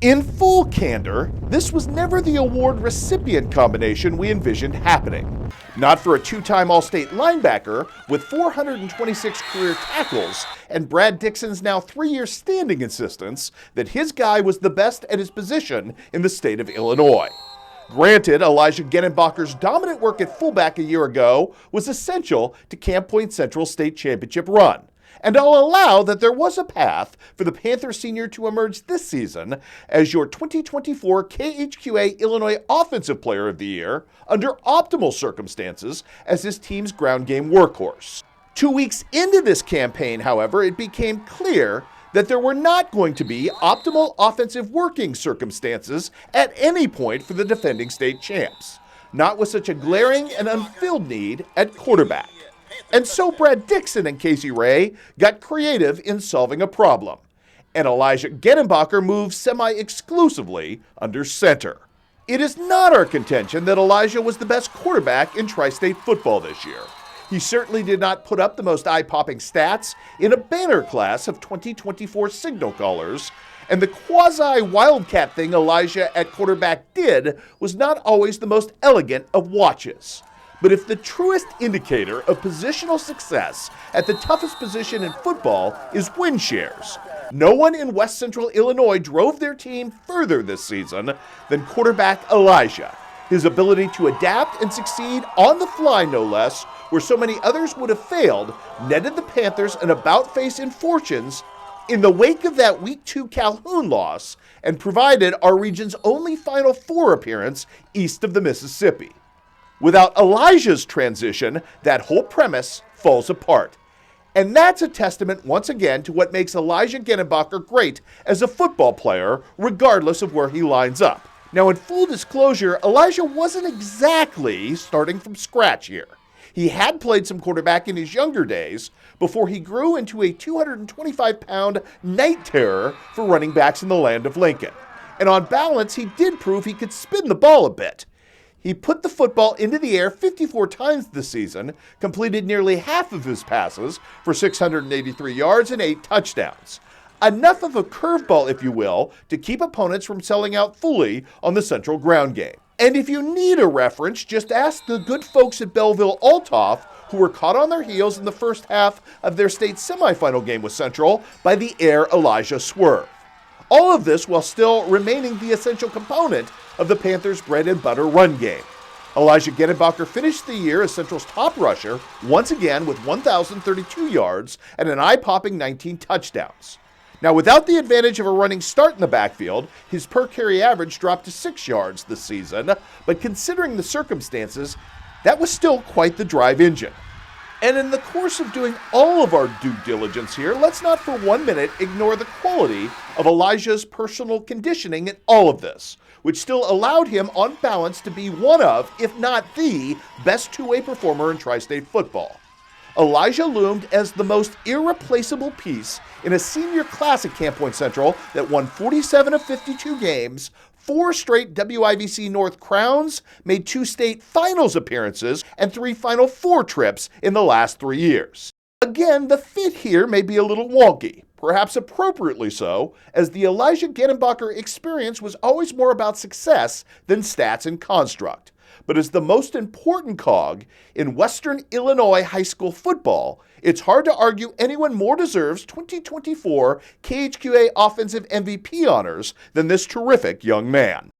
In full candor, this was never the award recipient combination we envisioned happening. Not for a two-time All-State linebacker with 426 career tackles and Brad Dixon's now 3-year standing insistence that his guy was the best at his position in the state of Illinois. Granted, Elijah Genenbacher's dominant work at fullback a year ago was essential to Camp Point Central's state championship run. And I'll allow that there was a path for the Panther senior to emerge this season as your 2024 KHQA Illinois Offensive Player of the Year under optimal circumstances as his team's ground game workhorse. 2 weeks into this campaign, however, it became clear that there were not going to be optimal offensive working circumstances at any point for the defending state champs, not with such a glaring and unfilled need at quarterback. And so Brad Dixon and Casey Ray got creative in solving a problem, and Elijah Genenbacher moved semi-exclusively under center. It is not our contention that Elijah was the best quarterback in tri-state football this year. He certainly did not put up the most eye-popping stats in a banner class of 2024 signal callers, and the quasi-wildcat thing Elijah at quarterback did was not always the most elegant of watches. But if the truest indicator of positional success at the toughest position in football is win shares, no one in West Central Illinois drove their team further this season than quarterback Elijah. His ability to adapt and succeed on the fly, no less, where so many others would have failed, netted the Panthers an about-face in fortunes in the wake of that Week 2 Calhoun loss and provided our region's only Final Four appearance east of the Mississippi. Without Elijah's transition, that whole premise falls apart. And that's a testament once again to what makes Elijah Genenbacher great as a football player, regardless of where he lines up. Now, in full disclosure, Elijah wasn't exactly starting from scratch here. He had played some quarterback in his younger days before he grew into a 225-pound night terror for running backs in the land of Lincoln. And on balance, he did prove he could spin the ball a bit. He put the football into the air 54 times this season, completed nearly half of his passes for 683 yards and 8 touchdowns. Enough of a curveball, if you will, to keep opponents from selling out fully on the Central ground game. And if you need a reference, just ask the good folks at Belleville-Althoff, who were caught on their heels in the first half of their state semifinal game with Central by the Air Elijah swerve. All of this while still remaining the essential component of the Panthers' bread-and-butter run game. Elijah Genenbacher finished the year as Central's top rusher, once again with 1,032 yards and an eye-popping 19 touchdowns. Now, without the advantage of a running start in the backfield, his per-carry average dropped to 6 yards this season, but considering the circumstances, that was still quite the drive engine. And in the course of doing all of our due diligence here, let's not for 1 minute ignore the quality of Elijah's personal conditioning in all of this, which still allowed him on balance to be one of, if not the, best two-way performer in tri-state football. Elijah loomed as the most irreplaceable piece in a senior class at Camp Point Central that won 47 of 52 games, 4 straight WIVC North crowns, made 2 state finals appearances, and 3 Final Four trips in the last 3 years. Again, the fit here may be a little wonky, perhaps appropriately so, as the Elijah Genenbacher experience was always more about success than stats and construct. But as the most important cog in Western Illinois high school football, it's hard to argue anyone more deserves 2024 KHQA Offensive MVP honors than this terrific young man.